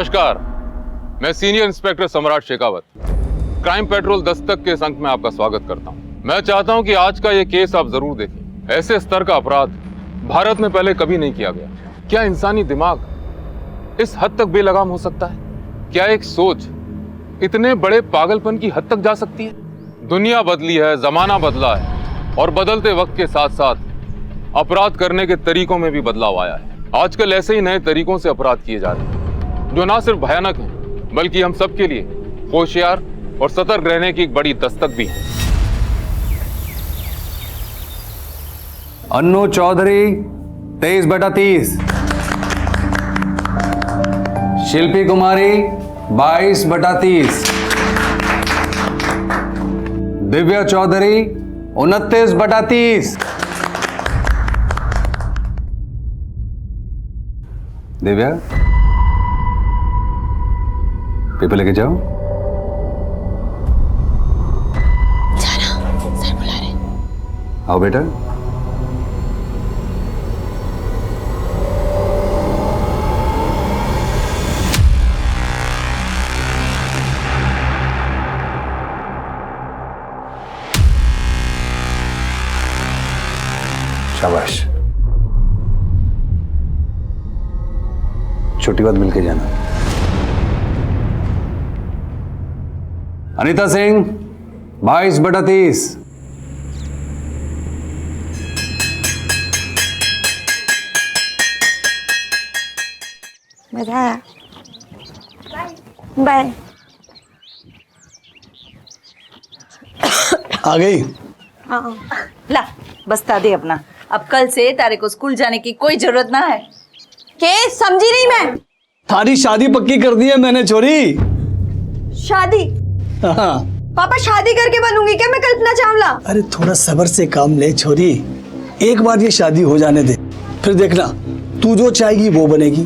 नमस्कार, मैं senior inspector सम्राट शेखावत क्राइम पेट्रोल दस्तक के इस अंक में आपका स्वागत करता हूं। मैं चाहता हूं कि आज का ये केस आप जरूर देखें। ऐसे स्तर का अपराध भारत में पहले कभी नहीं किया गया। क्या इंसानी दिमाग इस हद तक बेलगाम हो सकता है? क्या एक सोच इतने बड़े पागलपन की हद तक जा सकती है? दुनिया बदली है, जमाना बदला है और बदलते वक्त के साथ साथ अपराध करने के तरीकों में भी बदलाव आया है। आजकल ऐसे ही नए तरीकों से अपराध किए जा रहे हैं जो ना सिर्फ भयानक हैं बल्कि हम सबके लिए होशियार और सतर्क रहने की एक बड़ी दस्तक भी है। अन्नू चौधरी 23/30, शिल्पी कुमारी 22/30, दिव्या चौधरी 29/30। दिव्या, पेपर लेके जाओ। जाना, सर बुला रहे। आओ बेटा। शाबाश, छुट्टी बाद मिलके जाना। अनीता सिंह 22/30, मजा आया। बाय। आ गई। हाँ, ला बस्ता दे अपना। अब कल से तारे को स्कूल जाने की कोई जरूरत ना है। के समझी नहीं मैं। थारी शादी पक्की कर दी है मैंने छोरी। शादी? हाँ। पापा शादी करके बनूंगी क्या मैं कल्पना चावला? अरे थोड़ा सब्र से काम ले छोरी, एक बार ये शादी हो जाने दे, फिर देखना तू जो चाहेगी वो बनेगी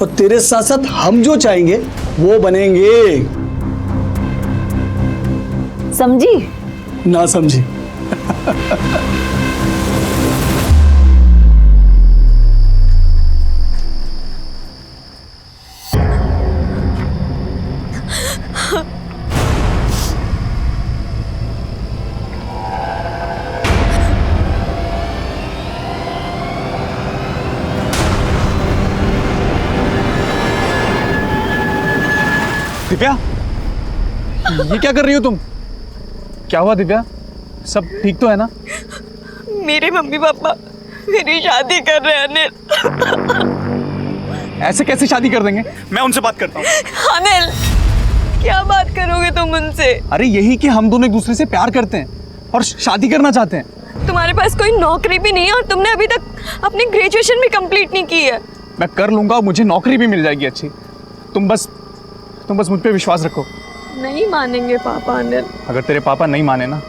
और तेरे साथ साथ हम जो चाहेंगे वो बनेंगे। समझी? ना समझी। दिव्या, ये क्या कर रही हो तुम? क्या हुआ दिव्या? सब ठीक तो है ना? मेरे मम्मी पापा मेरी शादी कर रहे हैं अनिल। ऐसे कैसे शादी कर देंगे? मैं उनसे बात करता हूँ। अनिल, क्या बात करोगे तुम उनसे? अरे यही कि हम दोनों एक दूसरे से प्यार करते हैं और शादी करना चाहते हैं। तुम्हारे पास कोई नौकरी भी नहीं है और तुमने अभी तक अपनी ग्रेजुएशन भी कंप्लीट नहीं की है। मैं कर लूंगा, मुझे नौकरी भी मिल जाएगी अच्छी। तुम बस मुझ पे विश्वास रखो। नहीं मानेंगे पापा अनिल। अगर तेरे पापा नहीं माने ना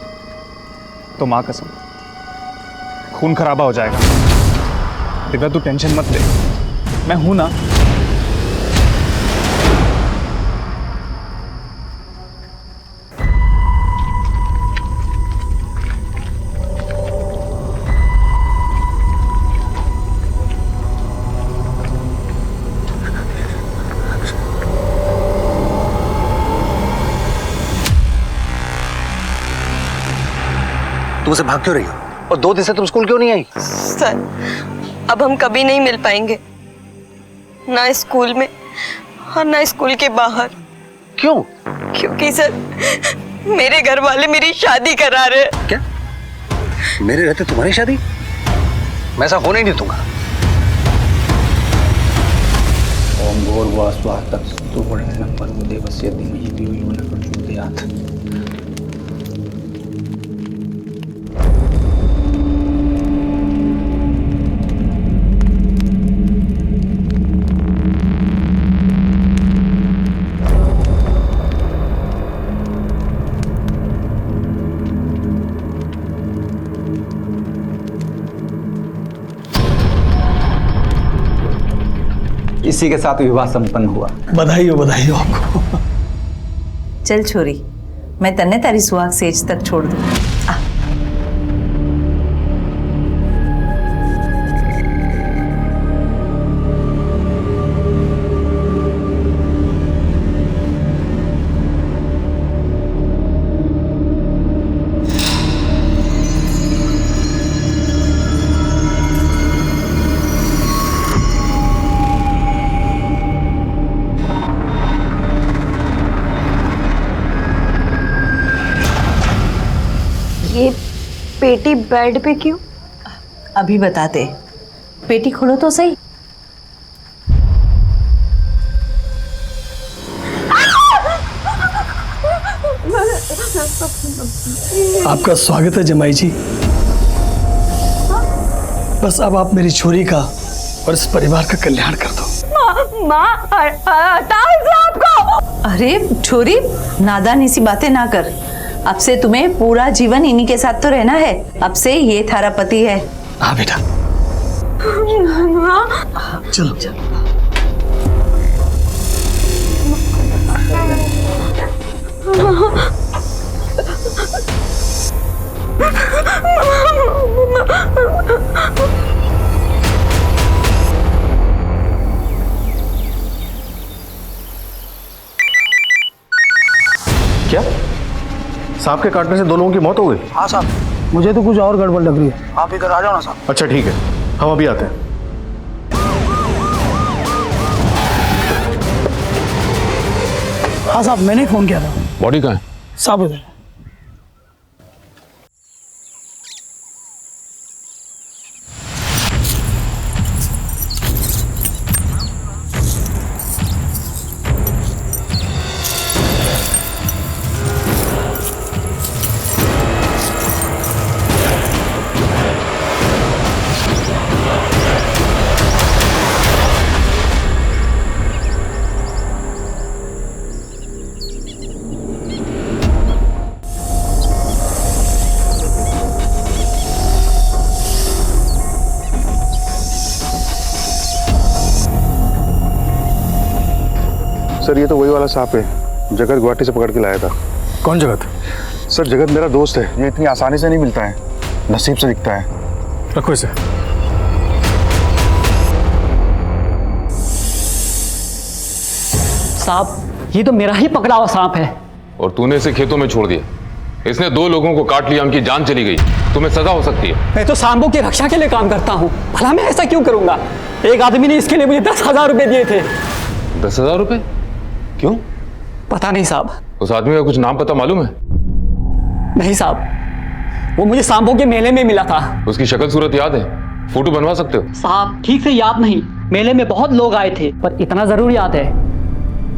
तो माँ कसम खून खराबा हो जाएगा। दिव्या तू टेंशन मत ले, मैं हूं ना। तुम उसे भाग क्यों रही हो? और 2 दिन से तुम स्कूल क्यों नहीं आई? सर, अब हम कभी नहीं मिल पाएंगे, ना स्कूल में और ना स्कूल के बाहर। क्यों? क्योंकि सर मेरे घर वाले मेरी शादी करा रहे हैं। क्या? मेरे रहते तुम्हारी शादी? मैं ऐसा होने नहीं दूंगा। ओम भूर्भुवः स्वः तत्सवितुर्वरेण्यं भर्गो देवस्य धीमहि धियो यो नः प्रचोदयात्। इसी के साथ विवाह संपन्न हुआ। बधाई हो आपको। चल छोरी, मैं तन्ने तारी सुहाग सेज तक छोड़ दूँ। पेटी बेड पे क्यों? अभी बताते, पेटी खोलो तो सही। आपका स्वागत है जमाई जी। बस अब आप मेरी छोरी का और इस परिवार का कल्याण कर दो। अरे छोरी, नादानी सी बातें ना कर। अब से तुम्हें पूरा जीवन इन्हीं के साथ तो रहना है। अब से ये थारा पति है। हाँ बेटा, चलो चलो। क्या सांप के काटने से 2 लोगों की मौत हो गई? हाँ साहब, मुझे तो कुछ और गड़बड़ लग रही है। आप इधर आ जाओ ना साहब। अच्छा ठीक है, हम अभी आते हैं। हाँ साहब, मैंने ही फोन किया था। बॉडी कहाँ है? साहब उधर। सर ये तो वही वाला सांप है, जगत गुवाहाटी से पकड़ के लाया था। कौन जगत? सर जगत मेरा दोस्त है, ये इतनी आसानी से नहीं मिलता है, नसीब से दिखता है। रखो इसे। साहब, ये तो मेरा ही पकड़ा हुआ सांप है। और तूने इसे खेतों में छोड़ दिया। इसने 2 लोगों को काट लिया, उनकी जान चली गई। तुम्हें सजा हो सकती है। मैं तो सांपों की रक्षा के लिए काम करता हूँ, भला मैं ऐसा क्यों करूंगा? एक आदमी ने इसके लिए मुझे 10,000 रुपए दिए थे। 10,000 रुपए? क्यों? पता नहीं साहब। उस आदमी का कुछ नाम पता मालूम है? नहीं साहब, वो मुझे सांपों के मेले में मिला था। उसकी शक्ल सूरत याद है? फोटो बनवा सकते हो? साहब ठीक से याद नहीं, मेले में बहुत लोग आए थे, पर इतना जरूर याद है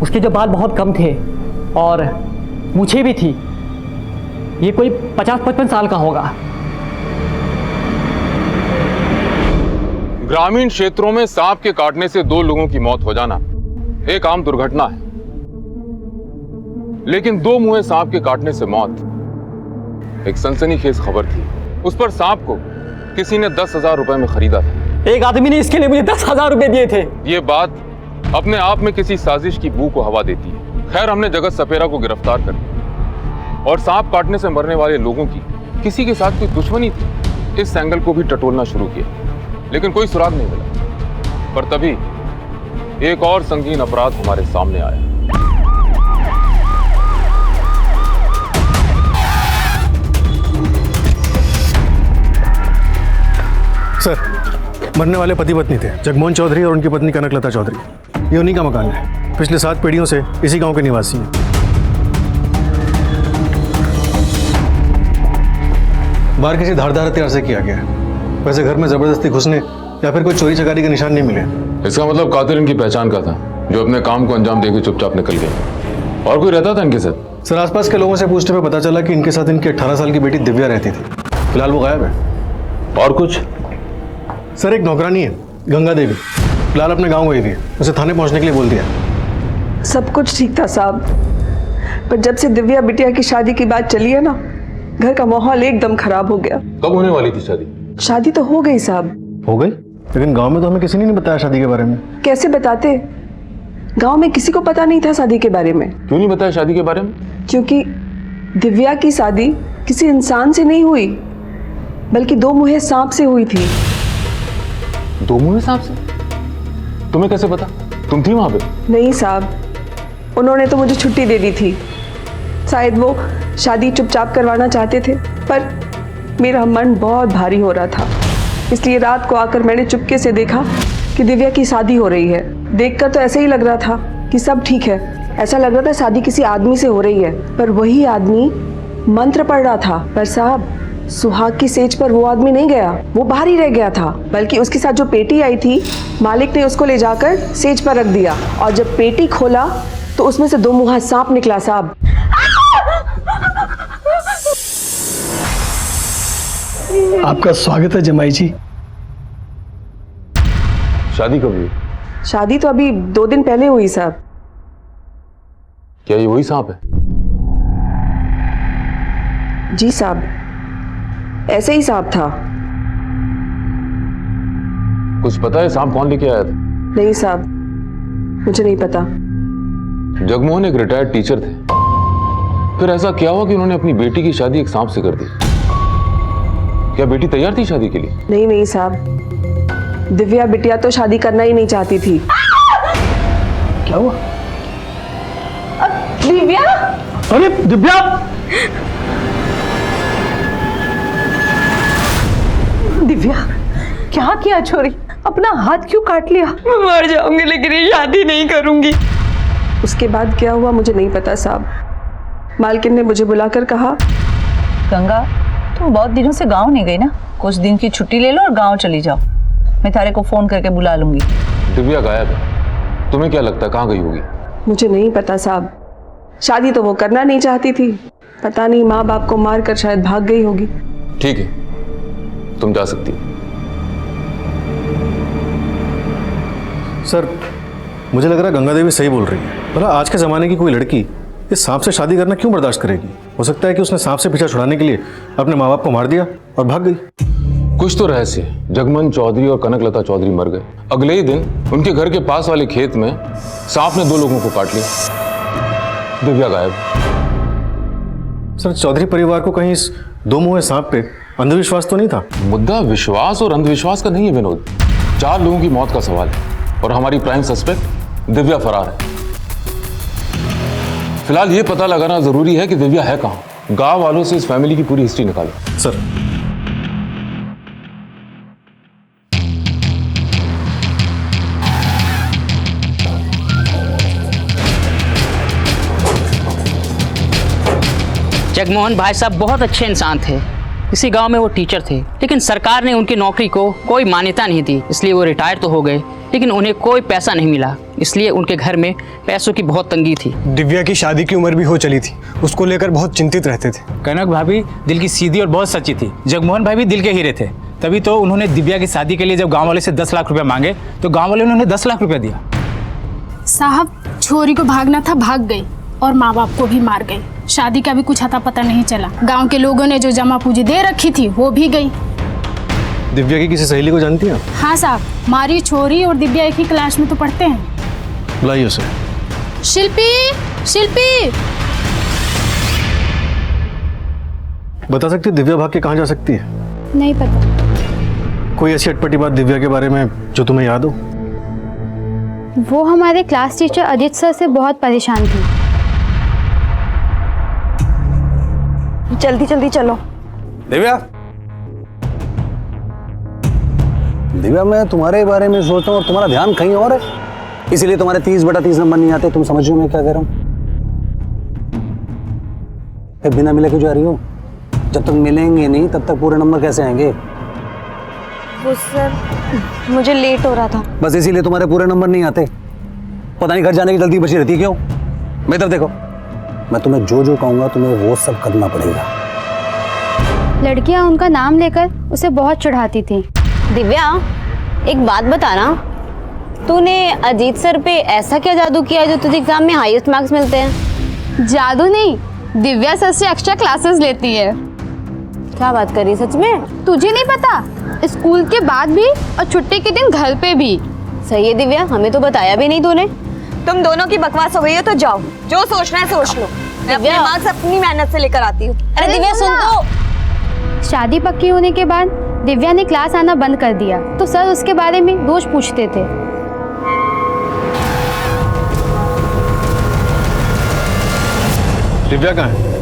उसके जो बाल बहुत कम थे और मूछें भी थी। ये कोई 50-55 साल का होगा। ग्रामीण क्षेत्रों में सांप के काटने से 2 लोगों की मौत हो जाना एक आम दुर्घटना है, लेकिन 2 मुंहे सांप के काटने से मौत एक सनसनीखेज खबर थी। उस पर सांप को किसी ने 10,000 रुपए में खरीदा था। एक आदमी ने इसके लिए मुझे 10,000 रुपए दिए थे। ये बात अपने आप में किसी साजिश की बू को हवा देती है। खैर, हमने जगत सपेरा को गिरफ्तार कर लिया और सांप काटने से मरने वाले लोगों की किसी के साथ कोई दुश्मनी थी, इस एंगल को भी टटोलना शुरू किया, लेकिन कोई सुराग नहीं मिला। पर तभी एक और संगीन अपराध हमारे सामने आया। सर मरने वाले पति पत्नी थे, जगमोहन चौधरी और उनकी पत्नी कनकलता चौधरी। ये उन्हीं का मकान है, पिछले 7 पीढ़ियों से इसी गांव के निवासी हैं। बाहर किसी धारदार हथियार से किया गया है। वैसे घर में जबरदस्ती घुसने या फिर कोई चोरी चकारी के निशान नहीं मिले। इसका मतलब कातिल इनकी पहचान का था, जो अपने काम को अंजाम देकर चुपचाप निकल गया। और कोई रहता था इनके साथ? सर आसपास के लोगों से पूछने पे पता चला कि इनके साथ इनकी 18 साल की बेटी दिव्या रहती थी। फिलहाल वो गायब है। और कुछ? सर एक नौकरानी है, गंगा देवी, फिलहाल अपने गांव गई थी। उसे थाने पहुंचने के लिए बोल दिया। सब कुछ ठीक था साहब, पर जब से दिव्या बिटिया की शादी की बात चली है ना, घर का माहौल एकदम खराब हो गया। कब होने वाली थी शादी? शादी तो हो गई साहब। हो गई? लेकिन गांव में तो हमें किसी ने नहीं बताया शादी के बारे में। कैसे बताते? गांव में किसी को पता नहीं था शादी के बारे में। क्यों नहीं बताया शादी के बारे में? क्योंकि दिव्या की शादी किसी इंसान से नहीं हुई, बल्कि 2 मुंहे सांप से हुई थी। 2 मुंहे सांप से? तुम्हें कैसे पता? तुम थी वहां पे? नहीं साहब, उन्होंने तो मुझे छुट्टी दे दी थी। शायद वो शादी चुपचाप करवाना चाहते थे, पर मेरा मन बहुत भारी हो रहा था, इसलिए रात को आकर मैंने चुपके से देखा कि दिव्या की शादी हो रही है। देखकर तो ऐसे ही लग रहा था कि सब ठीक है। ऐसा लग रहा था शादी किसी आदमी से हो रही है, पर वही आदमी मंत्र पढ़ रहा था। पर साहब, सुहाग की सेज पर वो आदमी नहीं गया, वो बाहर ही रह गया था। बल्कि उसके साथ जो पेटी आई थी, मालिक ने उसको ले जाकर सेज पर रख दिया और जब पेटी खोला तो उसमें से 2 मुंहा सांप निकला साहब। आपका स्वागत है जमाई जी। शादी कब हुई? शादी तो अभी 2 दिन पहले हुई साहब। क्या ये वही सांप है? जी साहब, ऐसे ही सांप था। कुछ पता है सांप कौन लेके आया था? नहीं साहब, मुझे नहीं पता। जगमोहन एक रिटायर्ड टीचर थे, फिर ऐसा क्या हुआ कि उन्होंने अपनी बेटी की शादी एक सांप से कर दी? क्या बेटी तैयार थी शादी के लिए? नहीं साहब, दिव्या बिटिया तो शादी करना ही नहीं चाहती थी। क्या हुआ? दिव्या! अरे दिव्या! दिव्या, क्या किया छोरी? अपना हाथ क्यों काट लिया? मैं मर जाऊंगी लेकिन ये शादी नहीं करूंगी। उसके बाद क्या हुआ मुझे नहीं पता साहब। मालकिन ने मुझे बुलाकर कहा, गंगा, तुम बहुत दिनों से गांव नहीं गई ना, कुछ दिन की छुट्टी ले लो और गांव चली जाओ। मैं तारे को फोन करके बुला लूंगी। दिव्या गायब है, तुम्हें क्या लगता है कहाँ गई होगी? मुझे नहीं पता साहब। शादी तो वो करना नहीं चाहती थी, पता नहीं माँ बाप को मारकर शायद भाग गई होगी। ठीक है, तुम जा सकती हो। सर, मुझे लग रहा है गंगा देवी सही बोल रही है। भला आज के ज़माने की कोई लड़की इस सांप से शादी करना क्यों बर्दाश्त करेगी? हो सकता है कि उसने सांप से पीछा छुड़ाने के लिए अपने माँ बाप को मार दिया और भाग गई। कुछ तो रहस्य है। जगमोहन चौधरी और कनकलता चौधरी मर गए, अगले ही दिन उनके घर के पास वाले खेत में सांप ने 2 लोगों को काट लिया। दिव्या गायब। सर, चौधरी परिवार को कहीं इस 2 मुंहे सांप पे अंधविश्वास तो नहीं था? मुद्दा विश्वास और अंधविश्वास का नहीं है विनोद, 4 लोगों की मौत का सवाल है और हमारी प्राइम सस्पेक्ट दिव्या फरार है। फिलहाल ये पता लगाना जरूरी है कि दिव्या है कहां। गांव वालों से इस फैमिली की पूरी हिस्ट्री निकालो। सर, जगमोहन भाई साहब बहुत अच्छे इंसान थे। इसी गांव में वो टीचर थे, लेकिन सरकार ने उनकी नौकरी को कोई मान्यता नहीं दी, इसलिए वो रिटायर तो हो गए, लेकिन उन्हें कोई पैसा नहीं मिला, इसलिए उनके घर में पैसों की बहुत तंगी थी। दिव्या की शादी की उम्र भी हो चली थी, उसको लेकर बहुत चिंतित रहते थे। कनक भाभी दिल की सीधी और बहुत सच्ची थी। जगमोहन भाई भी दिल के हीरे थे, तभी तो उन्होंने दिव्या की शादी के लिए जब गाँव वाले से 10 लाख रुपया मांगे तो गाँव वाले ने उन्हें 10 लाख रुपया दिया। साहब, छोरी को भागना था, भाग गई और माँ बाप को भी मार गई। शादी का भी कुछ अता पता नहीं चला। गांव के लोगों ने जो जमा पूंजी दे रखी थी वो भी गई। दिव्या की किसी सहेली को जानती हैं? हाँ साहब, मारी छोरी और दिव्या एक ही क्लास में तो पढ़ते हैं। बुलाइए उसे। शिल्पी, शिल्पी! बता सकती है दिव्या भाग के कहाँ जा सकती है? नहीं पता। कोई ऐसी अटपटी बात दिव्या के बारे में जो तुम्हें याद हो? वो हमारे क्लास टीचर अजीत सर से बहुत परेशान थी। जल्दी जल्दी चलो। दिव्या, दिव्या, मैं तुम्हारे बारे में सोचता हूँ और तुम्हारा ध्यान कहीं और है, इसीलिए तुम्हारे 30/30 नंबर नहीं आते। तुम समझ रहे हो मैं क्या कह रहा हूँ? फिर बिना मिले क्यों जा रही हो? जब तक मिलेंगे नहीं तब तक पूरे नंबर कैसे आएंगे? वो सर, मुझे लेट हो रहा था। बस इसीलिए तुम्हारे पूरे नंबर नहीं आते। पता नहीं घर जाने की जल्दी बची रहती है क्यों? मैं तब देखो, मैं तुम्हें जो जो कहूँगा तुम्हें वो सब करना पड़ेगा। लड़कियां उनका नाम लेकर उसे बहुत चढ़ाती थी। दिव्या, एक बात बताना, तूने अजीत सर पे ऐसा क्या जादू किया जो तुझे एग्जाम में हाईएस्ट मार्क्स मिलते हैं? जादू नहीं, दिव्या सर से एक्स्ट्रा क्लासेस लेती है। क्या बात कर रही है, सच में? तुझे नहीं पता? स्कूल के बाद भी और छुट्टी के दिन घर पे भी। सही है दिव्या, हमें तो बताया भी नहीं तूने। तुम दोनों की बकवास हो गई है तो जाओ, जो सोचना है सोच लो। मैं अपने मार्क्स अपनी मेहनत से लेकर आती हूँ। अरे दिव्या सुन तो। शादी पक्की होने के बाद दिव्या ने क्लास आना बंद कर दिया तो सर उसके बारे में रोज पूछते थे। दिव्या कहाँ है?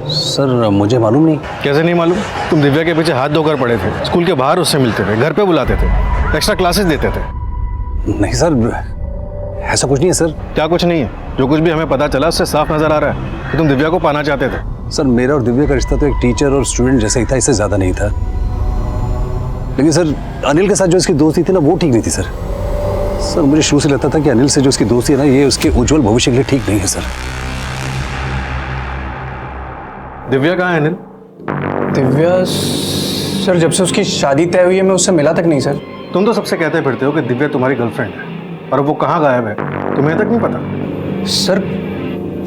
सर, मुझे मालूम नहीं। कैसे नहीं मालूम? तुम दिव्या के पीछे हाथ धोकर पड़े थे, स्कूल के बाहर उससे मिलते थे, घर पे बुलाते थे, एक्स्ट्रा क्लासेस देते थे। नहीं सर, ऐसा कुछ नहीं है सर। क्या कुछ नहीं है? जो कुछ भी हमें पता चला उससे साफ नजर आ रहा है कि तुम दिव्या को पाना चाहते थे। सर मेरा और दिव्या का रिश्ता तो एक टीचर और स्टूडेंट जैसा ही था, इससे ज़्यादा नहीं था। लेकिन सर अनिल के साथ जो इसकी दोस्ती थी ना वो ठीक नहीं थी सर। सर मुझे शुरू से लगता था कि अनिल से जो इसकी दोस्ती है ना ये उसके उज्जवल भविष्य के लिए ठीक नहीं है सर। दिव्या कहाँ है अनिल? दिव्या सर जब से उसकी शादी तय हुई है मैं उससे मिला तक नहीं सर। तुम तो सबसे कहते फिरते हो कि दिव्या तुम्हारी गर्लफ्रेंड है, और अब वो कहाँ गायब है तुम्हें तक नहीं पता। सर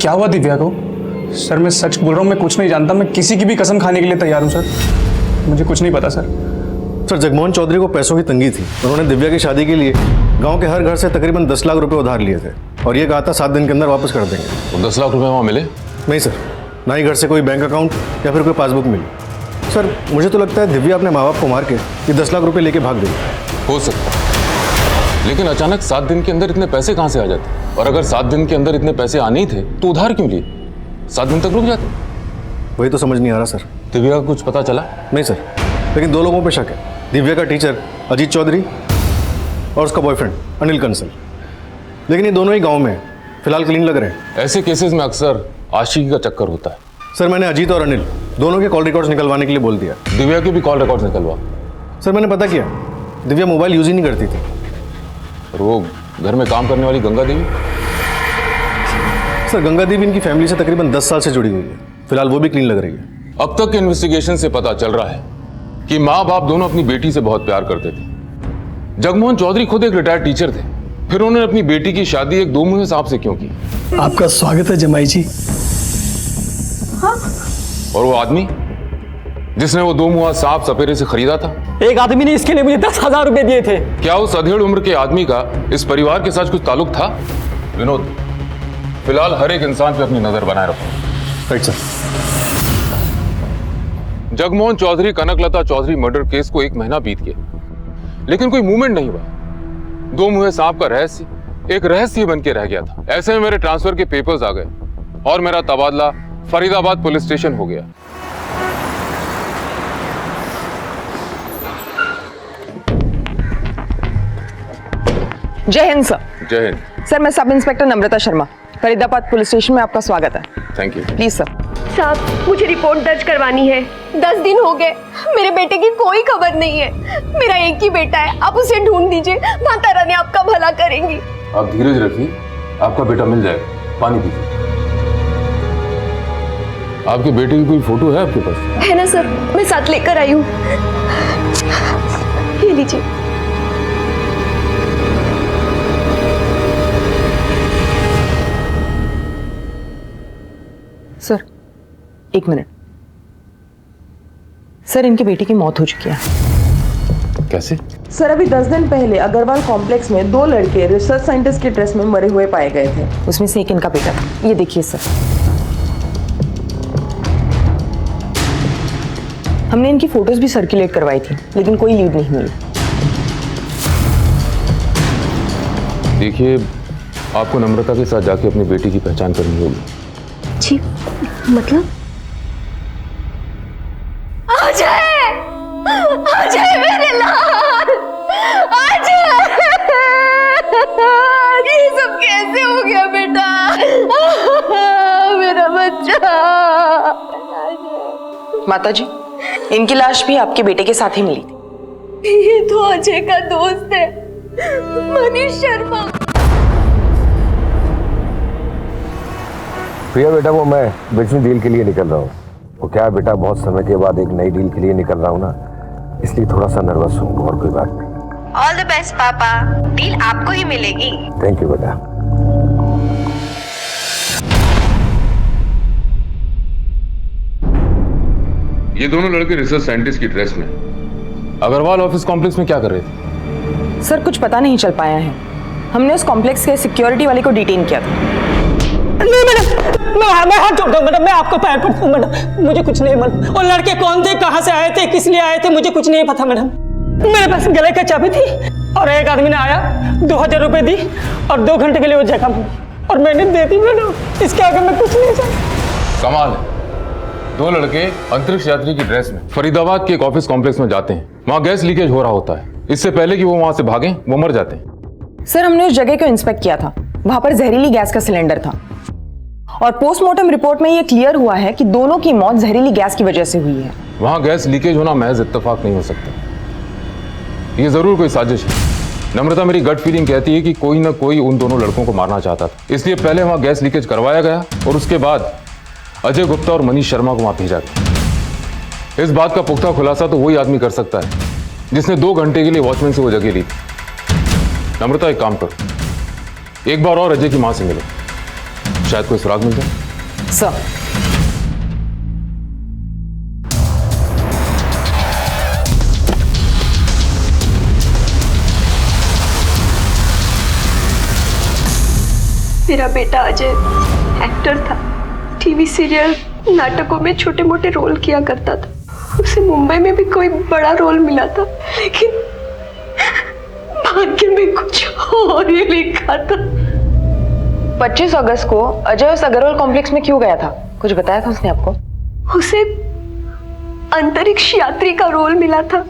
क्या हुआ दिव्या को? सर मैं सच बोल रहा हूँ, मैं कुछ नहीं जानता। मैं किसी की भी कसम खाने के लिए तैयार हूँ सर। मुझे कुछ नहीं पता सर। सर जगमोहन चौधरी को पैसों की तंगी थी। उन्होंने दिव्या की शादी के लिए गांव के हर घर से तकरीबन 10 लाख रुपए उधार लिए थे और ये कहा था 7 दिन के अंदर वापस कर देंगे। तो 10 लाख रुपए वहाँ मिले? नहीं सर, ना ही घर से कोई बैंक अकाउंट या फिर कोई पासबुक मिली। सर मुझे तो लगता है दिव्या अपने माँ बाप को मार के ये 10 लाख रुपए लेके भाग गई। हो सकता है, लेकिन अचानक 7 दिन के अंदर इतने पैसे कहाँ से आ जाते? और अगर 7 दिन के अंदर इतने पैसे आने ही थे तो उधार क्यों लिए? 7 दिन तक रुक जाते। वही तो समझ नहीं आ रहा सर। दिव्या का कुछ पता चला? नहीं सर, लेकिन 2 लोगों पे शक है, दिव्या का टीचर अजीत चौधरी और उसका बॉयफ्रेंड अनिल कंसल। लेकिन ये दोनों ही गांव में फिलहाल क्लीन लग रहे हैं। ऐसे केसेस में अक्सर आशिकी का चक्कर होता है। सर मैंने अजीत और अनिल दोनों के कॉल रिकॉर्ड्स निकलवाने के लिए बोल दिया। दिव्या के भी कॉल रिकॉर्ड्स निकलवा। सर मैंने पता किया, दिव्या मोबाइल यूज ही नहीं करती थी। और वो घर में काम करने वाली गंगा देवी? सर गंगा देवी इनकी फैमिली से तकरीबन 10 साल से जुड़ी हुई है, फिलहाल वो भी क्लीन लग रही है। अब तक के इन्वेस्टिगेशन से पता चल रहा है कि माँ बाप दोनों अपनी बेटी से बहुत प्यार करते थे। जगमोहन चौधरी खुद एक रिटायर्ड टीचर थे, फिर उन्होंने अपनी बेटी की शादी एक 2 मुँहे सांप से क्यों की? आपका स्वागत है जमाई जी। हाँ? और वो आदमी जिसने वो 2 मुँहा सांप सपेरे से खरीदा था? एक आदमी ने इसके लिए मुझे 10,000 रुपए दिए थे। क्या उस अधेड़ उम्र के आदमी का इस परिवार के साथ कुछ ताल्लुक था? विनोद, फिलहाल हर एक इंसान पे अपनी नजर बनाए रखो। Right sir. Jagmohan Chaudhary Kanaklata Chaudhary murder case को 1 महीना बीत गया, लेकिन कोई मूवमेंट नहीं हुआ। 2 मुँहे सांप का रहस्य एक रहस्य बन के रह गया था। ऐसे में मेरे ट्रांसफर के पेपर्स आ गए और मेरा तबादला फरीदाबाद पुलिस स्टेशन हो गया। जय हिंद सर। जय हिंद। सर मैं सब इंस्पेक्टर नम्रता शर्मा, फरीदाबाद पुलिस स्टेशन में आपका स्वागत है। Thank you. Please sir. साहब मुझे रिपोर्ट दर्ज करवानी है। 10 दिन हो गए, मेरे बेटे की कोई खबर नहीं है। मेरा एक ही बेटा है, आप उसे ढूंढ दीजिए। माता रानी आपका भला करेंगी। आप धीरज रखिए, आपका बेटा मिल जाएगा। पानी पीजिए। आपके बेटे की कोई फोटो है आपके पास? है ना सर, मैं साथ लेकर आई हूँ। ये लीजिए। Sir 1 minute. सर इनकी बेटी की मौत हो चुकी है। कैसे? सर अभी 10 दिन पहले अग्रवाल कॉम्प्लेक्स में 2 लड़के रिसर्च साइंटिस्ट के ड्रेस में मरे हुए पाए गए थे। उसमें से एक इनका बेटा था। ये देखिए सर। हमने इनकी फोटोज भी सर्कुलेट करवाई थी, लेकिन कोई लीड नहीं मिली। देखिए, आपको नम्रता के साथ जाके अपनी बेटी की पहचान करनी होगी। जी मतलब? अजय मेरे लाल, अजय! ये सब कैसे हो गया बेटा? मेरा बच्चा। माताजी, इनकी लाश भी आपके बेटे के साथ ही मिली थी। ये तो अजय का दोस्त है, मनीष शर्मा। प्रिया बेटा, वो मैं बिजनेस डील के लिए निकल रहा हूँ। वो क्या है बेटा, बहुत समय के बाद एक नई डील के लिए निकल रहा हूँ ना, इसलिए थोड़ा सा नर्वस हूँ, और कोई बात नहीं। ऑल द बेस्ट पापा, डील आपको ही मिलेगी। थैंक यू बेटा। ये दोनों लड़के रिसर्च साइंटिस्ट की ड्रेस में अग्रवाल ऑफिस कॉम्प्लेक्स में क्या कर रहे थे? सर कुछ पता नहीं चल पाया है। हमने उस कॉम्प्लेक्स के सिक्योरिटी वाले को डिटेन किया था। नहीं मैडम, मैं हाथ जोड़ता हूँ मैडम, मैं आपको पैर पड़ता हूँ मैडम। मुझे कुछ नहीं मालूम। और लड़के कौन थे, कहाँ से आए थे, किस लिए आए थे, मुझे कुछ नहीं पता मैडम। मेरे पास गले का चाबी थी और एक आदमी ने आया, 2000 रुपए दी और 2 घंटे के लिए वो जगह मांगी और मैंने दे दी मैडम। इसके आगे मैं कुछ नहीं जानता। कमाल है, 2 लड़के अंतरिक्ष यात्री की ड्रेस में फरीदाबाद के एक ऑफिस कॉम्प्लेक्स में जाते हैं। वहाँ गैस लीकेज हो रहा होता है। इससे पहले कि वो वहाँ से भागें, वो मर जाते हैं। सर हमने उस जगह को इंस्पेक्ट किया था, वहाँ पर जहरीली गैस का सिलेंडर था। और पोस्टमार्टम रिपोर्ट में ये क्लियर हुआ है कि दोनों की मौत जहरीली गैस की वजह से हुई है। वहां गैस लीकेज होना महज इत्तेफाक नहीं हो सकता, ये जरूर कोई साजिश है। नम्रता, मेरी गट फीलिंग कहती है कि कोई ना कोई उन दोनों लड़कों को मारना चाहता था, इसलिए पहले वहां गैस लीकेज करवाया गया और उसके बाद अजय गुप्ता और मनीष शर्मा को वहां भेजा गया। इस बात का पुख्ता खुलासा तो वही आदमी कर सकता है जिसने 2 घंटे के लिए वॉचमैन से वो जगह ली थी। नम्रता, एक काम करो, एक बार और अजय की मां से मिलो, शायद कोई सुराग मिल जाए। सर, मेरा बेटा अजय एक्टर था, टीवी सीरियल नाटकों में छोटे मोटे रोल किया करता था। उसे मुंबई में भी कोई बड़ा रोल मिला था, लेकिन भाग्य में कुछ और ही लिखा था। 25 अगस्त को अजय उस अग्रवाल कॉम्प्लेक्स में क्यों गया था? कुछ बताया था उसने आपको? उसे अंतरिक्ष यात्री का रोल मिला था।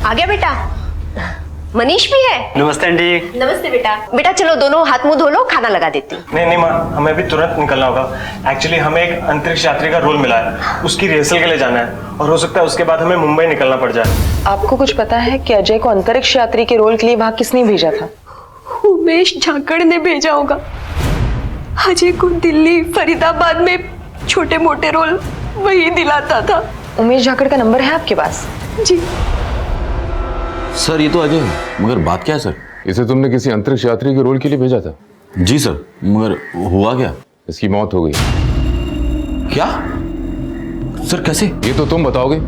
आ गया बेटा? मनीष भी है? नमस्ते आंटी। नमस्ते बेटा। बेटा चलो दोनों हाथ मुंह धो लो, खाना लगा देती हूँ। नहीं नहीं माँ, हमें भी तुरंत निकलना होगा। एक्चुअली हमें एक अंतरिक्ष यात्री का रोल मिला है, उसकी रिहर्सल के लिए जाना है और हो सकता है उसके बाद हमें मुंबई निकलना पड़ जाए। आपको कुछ पता है कि अजय को अंतरिक्ष यात्री के रोल के लिए वहां किसने भेजा था? उमेश झाकड़ ने भेजा होगा। अजय को दिल्ली, फरीदाबाद में छोटे मोटे रोल वही दिलाता था। उमेश झाकड़ का नंबर है आपके पास? जी सर, ये तो अजय है, मगर बात क्या है सर? इसे तुमने किसी अंतरिक्ष यात्री के रोल के लिए भेजा था? जी सर, मगर हुआ क्या? इसकी मौत हो गई। क्या सर, कैसे? ये तो तुम बताओगे,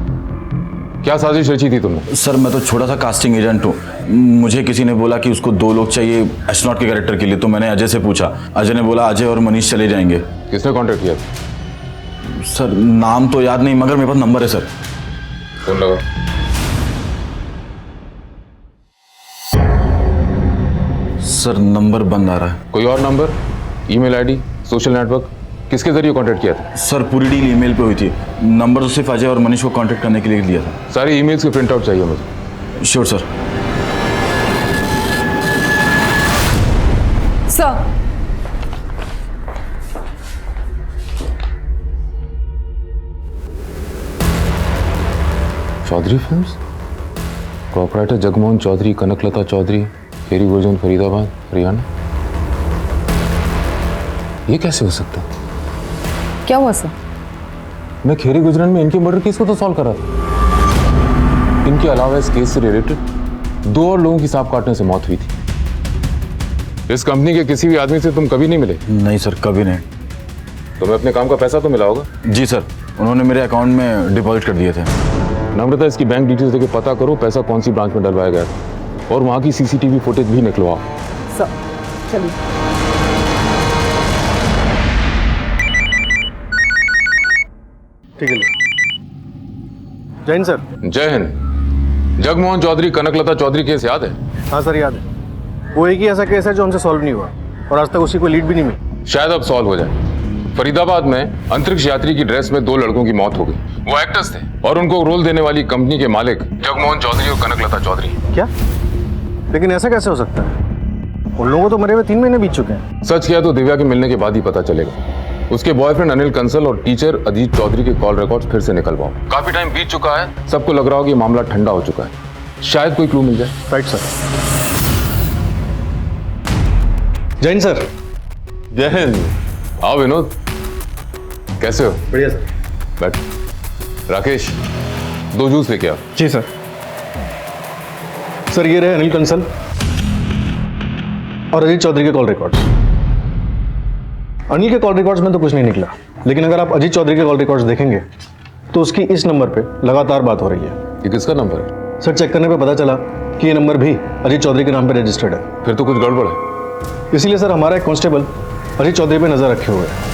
क्या साजिश रची थी तुमने? सर, मैं तो छोटा सा कास्टिंग एजेंट हूँ। मुझे किसी ने बोला कि उसको 2 लोग चाहिए एस्ट्रोनॉट के कैरेक्टर के लिए, तो मैंने अजय से पूछा। अजय ने बोला अजय और मनीष चले जाएंगे। किसने कॉन्टेक्ट किया? सर, नाम तो याद नहीं, मगर मेरे पास नंबर है सर। फोन लगा। सर, नंबर बंद आ रहा है। कोई और number, email ID, social network, किसके जरिए कांटेक्ट किया था? सर, पूरी डील ईमेल पे हुई थी। नंबर तो सिर्फ अजय और मनीष को कांटेक्ट करने के लिए लिया था। सारी ईमेल्स के प्रिंट आउट चाहिए मुझे। Sure sir. Sir, Chaudhary films, proprietor Jagmohan Chaudhary, Kanaklata Chaudhary, Kheri Gurjan, Faridabad, Haryana. ये कैसे हो सकता है? क्या हुआ सर? मैं खेरी गुजरन में इनके मर्डर केस को तो सॉल्व कर रहा था। इनके अलावा इस केस से रिलेटेड 2 और लोगों की सांप काटने से मौत हुई थी। इस कंपनी के किसी भी आदमी से तुम कभी नहीं मिले? नहीं सर, कभी नहीं। तुम्हें अपने काम का पैसा तो मिला होगा? जी सर, उन्होंने मेरे अकाउंट में डिपॉजिट कर दिए थे। नम्रता, इसकी बैंक डिटेल्स देके पता करो पैसा कौन सी ब्रांच में डलवाया गया था और वहां की सीसीटीवी फुटेज भी निकलवाओ। सर, चलिए। ठीक है। जय हिंद सर। जय हिंद। जगमोहन चौधरी, कनकलता चौधरी केस याद है? हाँ सर, याद है। वो एक ही ऐसा केस है जो हमसे सॉल्व नहीं हुआ और आज तक उसी को लीड भी नहीं मिली। शायद अब सॉल्व हो जाए। फरीदाबाद में अंतरिक्ष यात्री की ड्रेस में 2 लड़कों की मौत हो गई। वो एक्टर्स थे और उनको रोल देने वाली कंपनी के मालिक जगमोहन चौधरी और कनकलता चौधरी। क्या? लेकिन ऐसा कैसे हो सकता है? उन लोगों को तो मरे हुए 3 महीने बीत चुके हैं। सच किया तो दिव्या के मिलने के बाद ही पता चलेगा। उसके बॉयफ्रेंड अनिल कंसल और टीचर अजीत चौधरी के कॉल रिकॉर्ड्स फिर से निकलवाओ। काफी टाइम बीत चुका है, सबको लग रहा हो कि मामला ठंडा हो चुका है। शायद कोई क्लू मिल जाए। Right sir. जय हिंद सर। जय हिंद। आओ विनोद, कैसे हो? बढ़िया सर। बैठ। राकेश, 2 जूस लेके आओ। जी सर। सर, ये रहे अनिल कंसल और अजीत चौधरी के कॉल रिकॉर्ड्स। अनिल के कॉल रिकॉर्ड्स में तो कुछ नहीं निकला, लेकिन अगर आप अजीत चौधरी के कॉल रिकॉर्ड्स देखेंगे तो उसकी इस नंबर पे लगातार बात हो रही है। ये किसका नंबर है? सर, चेक करने पे पता चला कि ये नंबर भी अजीत चौधरी के नाम पे रजिस्टर्ड है। फिर तो कुछ गड़बड़ है। इसीलिए सर हमारा एक कांस्टेबल अजीत चौधरी पे नजर रखे हुए है।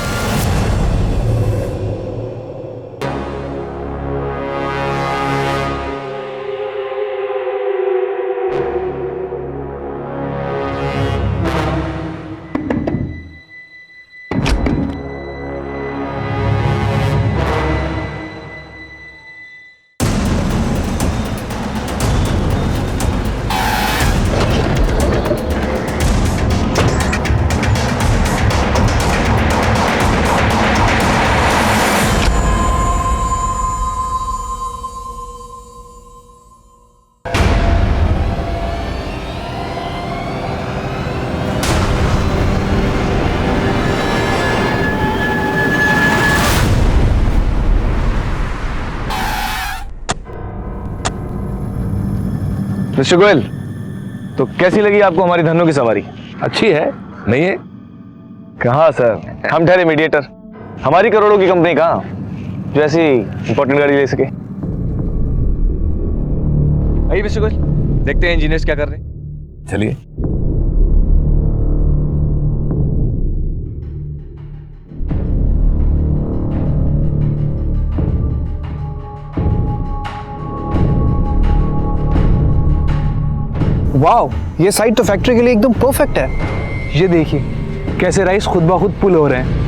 मिस्टर गोयल, तो कैसी लगी आपको हमारी धनों की सवारी? अच्छी है? नहीं है? कहाँ सर, हम ठहरे मीडिएटर, हमारी करोड़ों की कंपनी कहाँ जो ऐसी इंपॉर्टेंट गाड़ी ले सके। आइए मिस्टर गोयल, देखते हैं इंजीनियर्स क्या कर रहे हैं। चलिए। वाओ, ये साइट तो फैक्ट्री के लिए एकदम परफेक्ट है। ये देखिए कैसे राइस खुद ब खुद पुल हो रहे हैं।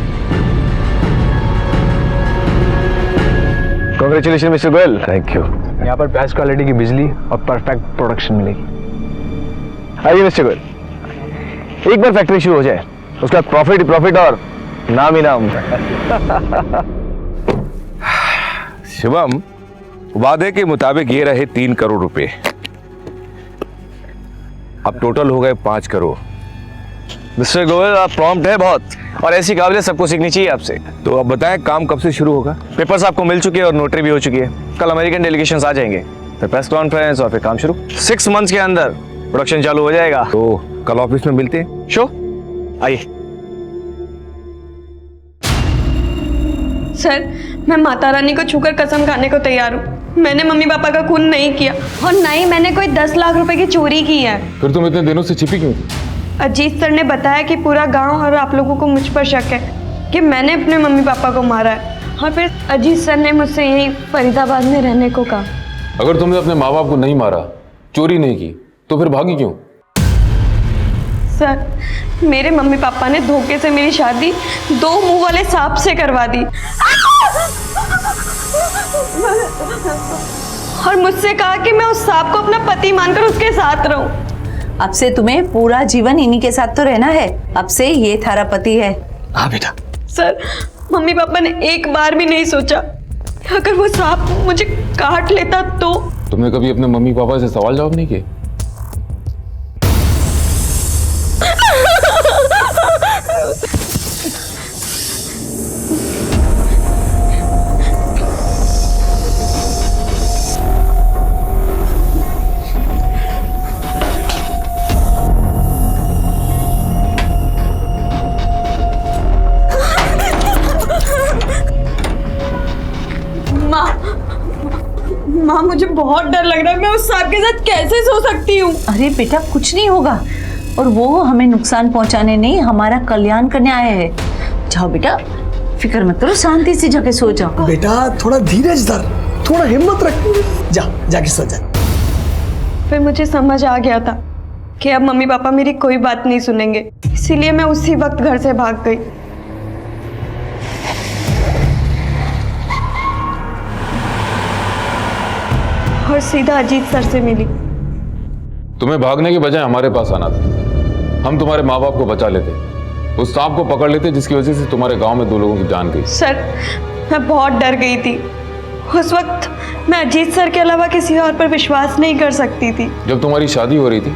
Congratulation mister Goyal. Thank you. यहाँ पर बेस्ट क्वालिटी की बिजली और परफेक्ट प्रोडक्शन मिलेगी। आइए मिस्टर गोयल, एक बार फैक्ट्री शुरू हो जाए उसका प्रॉफिट ही प्रॉफिट और नाम ही नाम। शिवम, वादे के मुताबिक ये रहे 3 करोड़ रुपए, अब टोटल हो गए 5 करोड़। मिस्टर गोयल, आप प्रॉम्प्ट है बहुत और ऐसी काबिलियत सबको सीखनी चाहिए आपसे। तो अब बताएं काम कब से शुरू होगा? पेपर्स आपको मिल चुके हैं और नोटरी भी हो चुकी है। कल अमेरिकन डेलीगेशंस आ जाएंगे, फिर प्रेस कॉन्फ्रेंस और फिर काम शुरू। 6 मंथ्स के अंदर प्रोडक्शन चालू हो जाएगा। तो कल ऑफिस में मिलते हैं। शो आइए। सर, मैं माता रानी को छूकर कसम खाने को तैयार हूँ, मैंने मम्मी पापा का खून नहीं किया और ना ही मैंने कोई 10 लाख रुपए की चोरी की है। फिर तुम इतने दिनों से छिपी क्यों थी? अजीत सर ने बताया कि पूरा गांव और आप लोगों को मुझ पर शक है कि मैंने अपने मम्मी पापा को मारा है, और फिर अजीत सर ने मुझसे यही फरीदाबाद में रहने को कहा। अगर तुमने अपने माँ बाप को नहीं मारा, चोरी नहीं की, तो फिर भागी क्यों? सर, मेरे मम्मी पापा ने धोखे से मेरी शादी 2 मुंह वाले सांप से करवा दी और मुझसे कहा कि मैं उस सांप को अपना पति मानकर उसके साथ रहूं। अब से तुम्हें पूरा जीवन इन्हीं के साथ तो रहना है। अब से ये थारा पति है। हाँ बेटा। सर, मम्मी पापा ने एक बार भी नहीं सोचा कि अगर वो सांप मुझे काट लेता तो। तुमने कभी अपने मम्मी पापा से सवाल जवाब नहीं किए? माँ, मुझे बहुत डर लग रहा है, मैं उस सांप के साथ कैसे सो सकती हूँ? अरे बेटा, कुछ नहीं होगा, और वो हमें नुकसान पहुंचाने नहीं, हमारा कल्याण करने आए हैं। जाओ बेटा, फिक्र मत करो, शांति से जाके सो जाओ। बेटा थोड़ा धीरज धर, थोड़ा हिम्मत रख, जाके सो जा। फिर मुझे समझ आ गया था कि अब मम्मी पापा मेरी कोई बात नहीं सुनेंगे, इसीलिए मैं उसी वक्त घर से भाग गई। और सीधा अजीत सर से मिली। तुम्हें भागने के बजाय हमारे पास आना था, हम तुम्हारे माँ बाप को बचा लेते, उस सांप को पकड़ लेते जिसकी वजह से तुम्हारे गांव में 2 लोगों की जान गई। सर, मैं बहुत डर गई थी उस वक्त, मैं अजीत सर के अलावा किसी और पर विश्वास नहीं कर सकती थी। जब तुम्हारी शादी हो रही थी,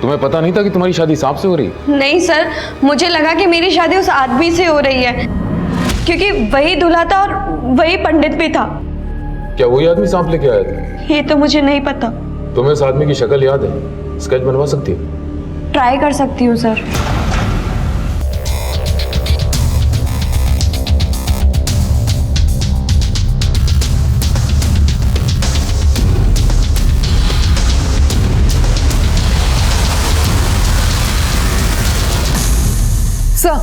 तुम्हें पता नहीं था कि तुम्हारी शादी सांप से हो रही है? नहीं सर, मुझे लगा कि मेरी शादी उस आदमी से हो रही है, क्योंकि वही दूल्हा था और वही पंडित भी था। क्या वही आदमी सांप लेके आया था? ये तो मुझे नहीं पता। तुम्हें उस आदमी की शक्ल याद है? स्केच बनवा सकती हो? ट्राई कर सकती हूँ सर। सर,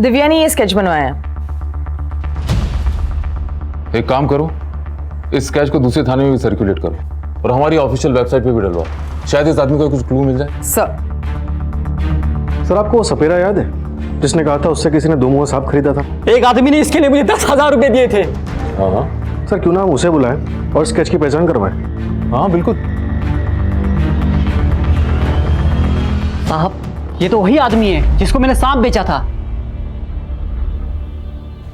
दिव्या ने ये स्केच बनवाया। एक काम करो, इस स्केच को दूसरे थाने में भी सर्कुलेट करो और हमारी ऑफिशियल वेबसाइट पे भी डलवाओ, शायद इस आदमी को कुछ क्लू मिल जाए। सर आपको वो सपेरा याद है जिसने कहा था उससे किसी ने 2 मुंह का सांप खरीदा था? एक आदमी ने इसके लिए मुझे 10,000 रुपए दिए थे। हाँ सर, क्यों ना हम उसे बुलाएं और स्केच की पहचान करवाएं? हाँ बिल्कुल। साहब, ये तो वही आदमी है जिसको मैंने सांप बेचा था।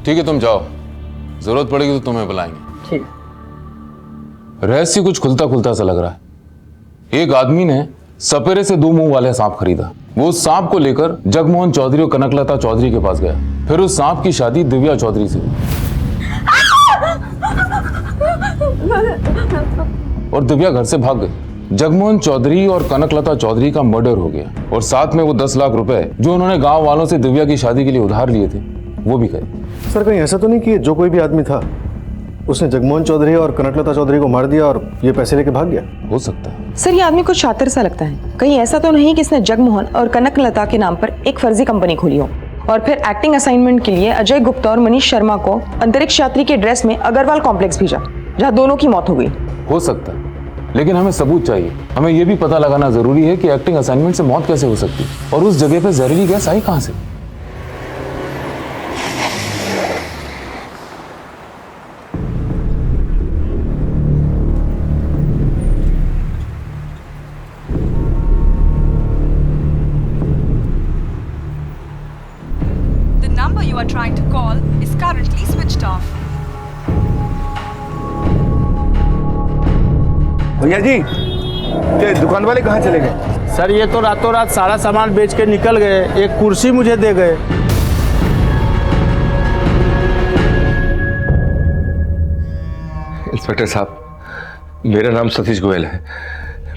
ठीक है, तुम जाओ, जरूरत पड़ेगी तो तुम्हें बुलाएंगे। ठीक। रहस्य कुछ खुलता खुलता सा लग रहा है। एक आदमी ने सपेरे से 2 मुंह वाले सांप खरीदा, वो उस सांप को लेकर जगमोहन चौधरी और कनकलता चौधरी के पास गया, फिर उस सांप की शादी दिव्या चौधरी से। और दिव्या घर से भाग गई। जगमोहन चौधरी और कनकलता चौधरी का मर्डर हो गया और साथ में वो 10 लाख रुपए जो उन्होंने गांव वालों से दिव्या की शादी के लिए उधार लिए थे वो भी गए। सर कहीं ऐसा तो नहीं कि जो कोई भी आदमी था उसने जगमोहन चौधरी और कनकलता चौधरी को मार दिया और ये पैसे लेके भाग गया? हो सकता है। सर ये आदमी कुछ शातिर सा लगता है। कहीं ऐसा तो नहीं कि इसने जगमोहन और कनकलता के नाम पर एक फर्जी कंपनी खोली हो और फिर एक्टिंग असाइनमेंट के लिए अजय गुप्ता और मनीष शर्मा को अंतरिक्ष यात्री के ड्रेस में अग्रवाल कॉम्प्लेक्स भेजा जहां दोनों की मौत हो गई। हो सकता है, लेकिन हमें सबूत चाहिए। हमें यह भी पता लगाना जरूरी है कि एक्टिंग असाइनमेंट से मौत कैसे हो सकती है और उस जगह पे जहरीली गैस आई कहां से। number you are trying to call is currently switched off. भैया जी ये दुकान वाले कहाँ चले गए? सर ये तो रातों रात सारा सामान बेच के निकल गए, एक कुर्सी मुझे दे गए। इंस्पेक्टर साहब, मेरा नाम सतीश गोयल है।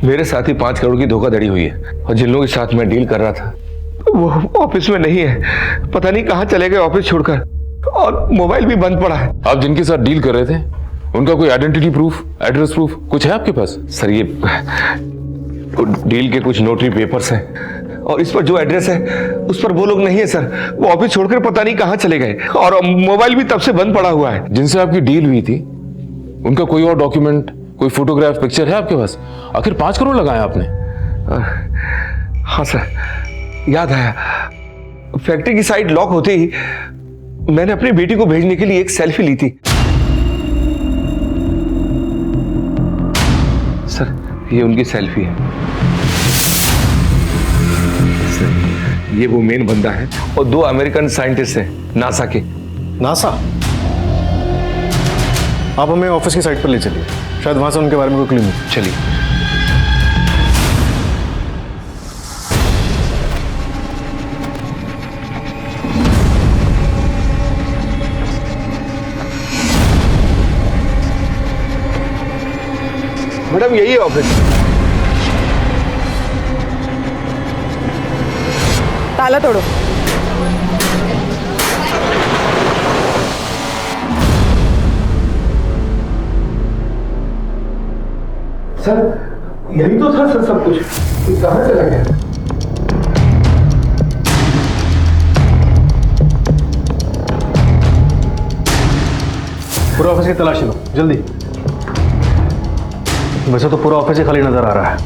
मेरे साथ ही 5 करोड़ की धोखाधड़ी हुई है और जिन लोगों के साथ मैं डील कर रहा था वो ऑफिस में नहीं है। पता नहीं कहाँ चले गए ऑफिस छोड़कर, और मोबाइल भी बंद पड़ा है। आप जिनके साथ डील कर रहे थे उनका कोई आइडेंटिटी प्रूफ, एड्रेस प्रूफ कुछ है आपके पास? सर ये डील के कुछ नोटरी पेपर्स हैं और इस पर जो एड्रेस है उस पर वो लोग नहीं है सर। वो ऑफिस छोड़कर पता नहीं कहाँ चले गए और मोबाइल भी तब से बंद पड़ा हुआ है। जिनसे आपकी डील हुई थी उनका कोई और डॉक्यूमेंट, कोई फोटोग्राफ, पिक्चर है आपके पास? आखिर 5 करोड़ लगाए आपने? हाँ सर, याद आया। फैक्ट्री की साइट लॉक होते ही मैंने अपनी बेटी को भेजने के लिए एक सेल्फी ली थी। सर ये उनकी सेल्फी है। सर ये वो मेन बंदा है और 2 अमेरिकन साइंटिस्ट हैं नासा के। नासा? आप हमें ऑफिस की साइट पर ले चलिए, शायद वहां से उनके बारे में कोई क्लू मिले। चलिए। मैडम यही है ऑफिस। ताला तोड़ो। सर यही तो था सर सब कुछ, कहाँ चला गया? पूरा ऑफिस की तलाशी लो जल्दी। वैसे तो पूरा ऑफिस ही खाली नजर आ रहा है।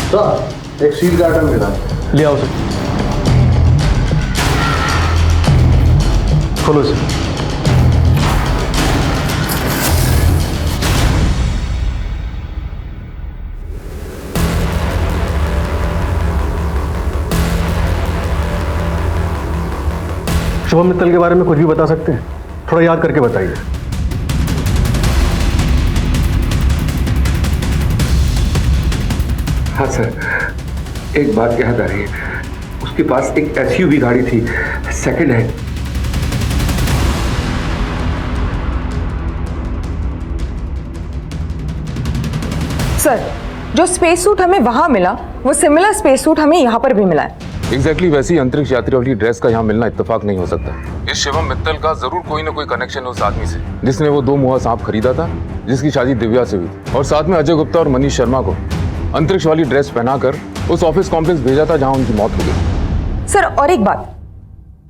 सर एक सील कार्टन मिला, ले आओ सर। खोलो सर। शुभम मित्तल के बारे में कुछ भी बता सकते हैं? थोड़ा याद करके बताइए। हाँ सर, एक बात याद आ रही है। उसके पास एक SUV गाड़ी थी, सेकंड हैंड। सर जो स्पेस सूट हमें वहां मिला वो सिमिलर स्पेस सूट हमें यहाँ पर भी मिला है। एग्जैक्टली वैसी अंतरिक्ष यात्री वाली ड्रेस का यहाँ मिलना इत्तेफाक नहीं हो सकता। इस शिवम मित्तल का जरूर कोई ना कोई कनेक्शन उस आदमी से जिसने वो 2 मुहा सांप खरीदा था, जिसकी शादी दिव्या से हुई थी, और साथ में अजय गुप्ता और मनीष शर्मा को अंतरिक्ष वाली ड्रेस पहनाकर उस ऑफिस कॉम्प्लेक्स भेजा था जहां उनकी मौत हो गई। सर और एक बात,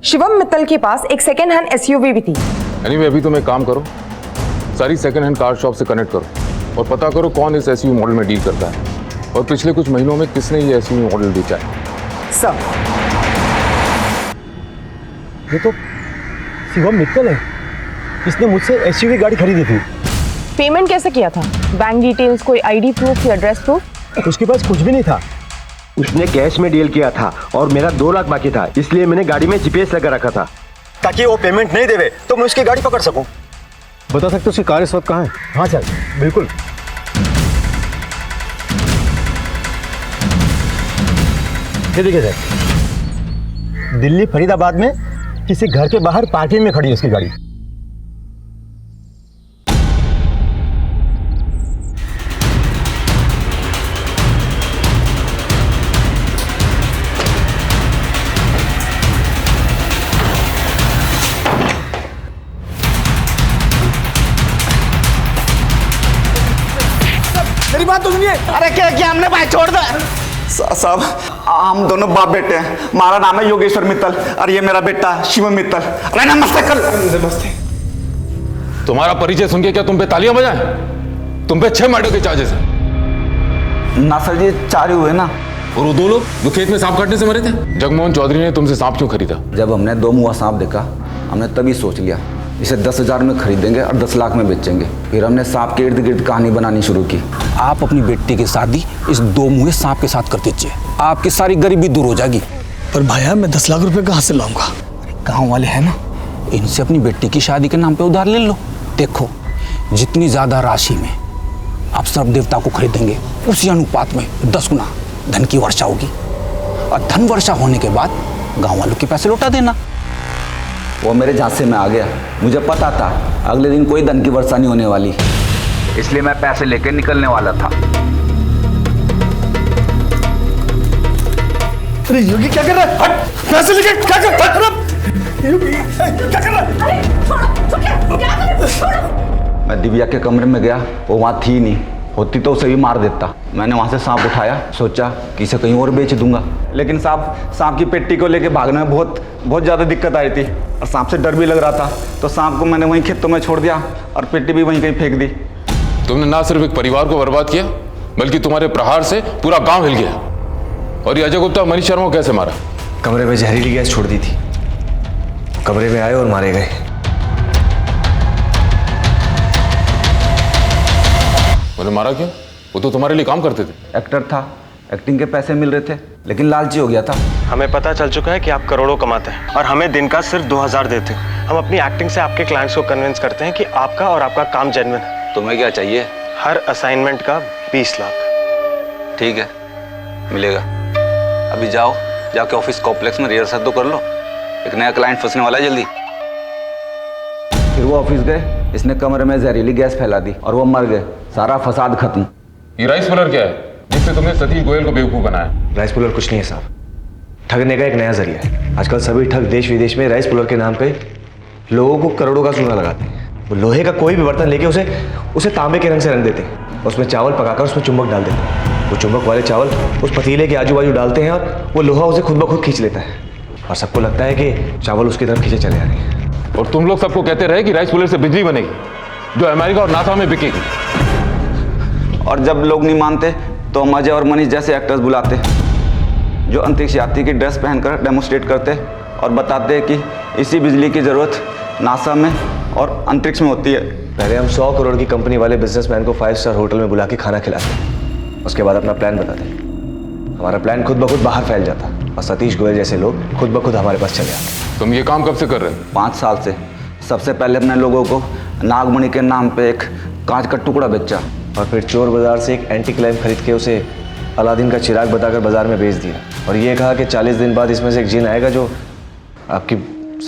शिवम मित्तल के पास एक सेकेंड हैंड SUV भी थी। एनीवे अभी तुम एक काम करो, सारी सेकेंड हैंड कार शॉप से कनेक्ट करो और पता करो कौन इस SUV मॉडल में डील करता है और पिछले कुछ महीनों में किसने ये SUV मॉडल बेचा है। सर ये तो शिवम मित्तल है, इसने मुझसे SUV गाड़ी खरीदी थी। पेमेंट कैसे किया था? बैंक डिटेल्स, कोई ID प्रूफ या एड्रेस प्रूफ? उसके पास कुछ भी नहीं था। उसने कैश में डील किया था और मेरा 2 लाख बाकी था, इसलिए मैंने गाड़ी में GPS लगा रखा था ताकि वो पेमेंट नहीं देवे तो मैं उसकी गाड़ी पकड़ सकूं। बता सकते हो उसकी कार इस वक्त कहाँ है? हाँ सर बिल्कुल। ये देखिए सर, दिल्ली फरीदाबाद में किसी घर के बाहर पार्किंग में खड़ी है उसकी गाड़ी। हमारी बात तो सुनिए। अरे क्या हमने भाई छोड़ दो साहब, हम दोनों बाप बेटे हैं। हमारा नाम है योगेश्वर मित्तल और ये मेरा बेटा शिव मित्तल। अरे नमस्ते कर। नमस्ते। तुम्हारा परिचय सुन के क्या तुम पे तालियां बजाएं? तुम पे 6 मर्डर के चार्जेस हैं। ना सर जी, 4 ही हुए ना। और वो 2 लोग जो खेत में सांप काटने से मरे थे? जगमोहन चौधरी ने तुमसे सांप क्यों खरीदा? जब हमने 2 मुआ सांप देखा, हमने तभी सोच लिया इसे 10,000 में खरीदेंगे और 10 लाख में बेचेंगे। फिर हमने सांप के इर्द गिर्द कहानी बनानी शुरू की। आप अपनी बेटी की शादी इस 2 मुँहे सांप के साथ कर दीजिए, आपकी सारी गरीबी दूर हो जाएगी। पर भाया, मैं 10 लाख रुपए कहाँ से लाऊंगा? गाँव वाले हैं ना, इनसे अपनी बेटी की शादी के नाम पे उधार ले लो। देखो, जितनी ज्यादा राशि में आप सर्प देवता को खरीदेंगे, उसी अनुपात में 10 गुना धन की वर्षा होगी। और धन वर्षा होने के बाद गांव वालों के पैसे लौटा देना। वो मेरे झांसे में आ गया। मुझे पता था अगले दिन कोई धन की वर्षा नहीं होने वाली, इसलिए मैं पैसे लेकर निकलने वाला था। अरे योगी क्या कर रहा है? हट! पैसे लेके क्या कर रहा है? क्या कर रहा है? मैं दिव्या के कमरे में गया, वो वहाँ थी नहीं। होती तो उसे भी मार देता। मैंने वहाँ से सांप उठाया, सोचा कि इसे कहीं और बेच दूंगा। लेकिन सांप की पेटी को लेके भागने में बहुत ज़्यादा दिक्कत आई थी और सांप से डर भी लग रहा था। तो सांप को मैंने वहीं खेतों में छोड़ दिया और पेटी भी वहीं कहीं फेंक दी। तुमने ना सिर्फ एक परिवार को बर्बाद किया, बल्कि तुम्हारे प्रहार से पूरा गांव हिल गया। और ये अजय गुप्ता और मनीष शर्मा को कैसे मारा? कमरे में जहरीली गैस छोड़ दी थी, कमरे में आए और मारे गए। उन्हें मारा क्यों? वो तो तुम्हारे लिए काम करते थे। एक्टर था, एक्टिंग के पैसे मिल रहे थे, लेकिन लालची हो गया था। हमें पता चल चुका है कि आप करोड़ों कमाते हैं और हमें दिन का सिर्फ 2,000 देते हैं। हम अपनी एक्टिंग से आपके क्लाइंट्स को कन्विंस करते हैं कि आपका और आपका काम जेन्युइन है। तुम्हें क्या चाहिए? हर असाइनमेंट का 20 लाख। ठीक है, मिलेगा। अभी जाओ, जाके ऑफिस कॉम्प्लेक्स में रिहर्सल तो कर लो, एक नया क्लाइंट फंसने वाला है जल्दी। फिर वो ऑफिस गए, इसने कमरे में जहरीली गैस फैला दी और वो मर गए। सारा फसाद खत्म। ये राइस पुलर क्या है जिससे तुमने सतीश गोयल को बेवकूफ बनाया? राइस पुलर कुछ नहीं है साहब, ठगने का एक नया जरिया है। आजकल सभी ठग देश विदेश में राइस पुलर के नाम पे लोगों को करोड़ों का सोना लगाते हैं। वो लोहे का कोई भी बर्तन लेके उसे तांबे के रंग से रंग देते हैं, उसमें चावल पकाकर उसमें चुंबक डाल देते हैं। वो चुंबक वाले चावल उस पतीले के आजू बाजू डालते हैं और वो लोहा उसे खुद ब खुद खींच लेता है और सबको लगता है कि चावल उसकी तरफ खींचे चले आ रहे हैं। और तुम लोग सबको कहते रहे कि राइस पुलर से बिजली बनेगी जो अमेरिका और नासा में बिकेगी। और जब लोग नहीं मानते तो हम अजय और मनीष जैसे एक्टर्स बुलाते जो अंतरिक्ष यात्री की ड्रेस पहनकर डेमोस्ट्रेट करते और बताते कि इसी बिजली की ज़रूरत नासा में और अंतरिक्ष में होती है। पहले हम 100 करोड़ की कंपनी वाले बिजनेसमैन को 5 स्टार होटल में बुला के खाना खिलाते, उसके बाद अपना प्लान बताते। हमारा प्लान खुद ब खुद बाहर फैल जाता और सतीश गोयल जैसे लोग खुद ब खुद हमारे पास चले आते। तुम ये काम कब से कर रहे हो? 5 साल से। सबसे पहले अपने लोगों को नागमणि के नाम पे एक कांच का टुकड़ा बेचा और फिर चोर बाजार से एक एंटी क्लाइम खरीद के उसे अलादीन का चिराग बताकर बाजार में बेच दिया और ये कहा कि 40 दिन बाद इसमें से एक जिन आएगा जो आपकी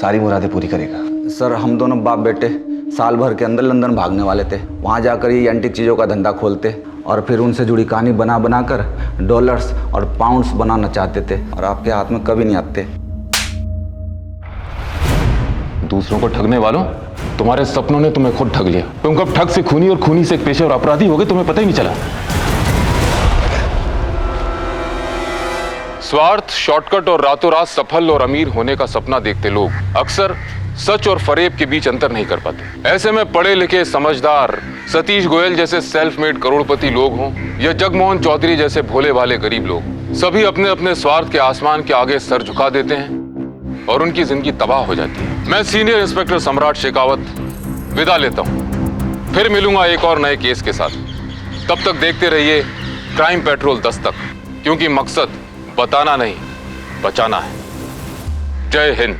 सारी मुरादें पूरी करेगा। सर, हम दोनों बाप बेटे साल भर के अंदर लंदन भागने वाले थे। वहाँ जाकर ये एंटीक चीज़ों का धंधा खोलते और फिर उनसे जुड़ी कहानी बना कर डॉलर्स और पाउंड्स बनाना चाहते थे और आपके हाथ में कभी नहीं आते। दूसरों को ठगने वालों, तुम्हारे सपनों ने तुम्हें खुद ठग लिया। तुम कब ठग से खूनी और खूनी से एक पेशेवर अपराधी हो गए, तुम्हें पता ही नहीं चला। स्वार्थ, शॉर्टकट और रातों रात सफल और अमीर होने का सपना देखते लोग अक्सर सच और फरेब के बीच अंतर नहीं कर पाते। ऐसे में पढ़े लिखे समझदार सतीश गोयल जैसे सेल्फ मेड करोड़पति लोग हों या जगमोहन चौधरी जैसे भोले भाले गरीब लोग, सभी अपने अपने स्वार्थ के आसमान के आगे सर झुका देते हैं और उनकी जिंदगी तबाह हो जाती है। मैं सीनियर इंस्पेक्टर सम्राट शेखावत विदा लेता हूं, फिर मिलूंगा एक और नए केस के साथ। तब तक देखते रहिए क्राइम पेट्रोल दस्तक, क्योंकि मकसद बताना नहीं बचाना है। जय हिंद।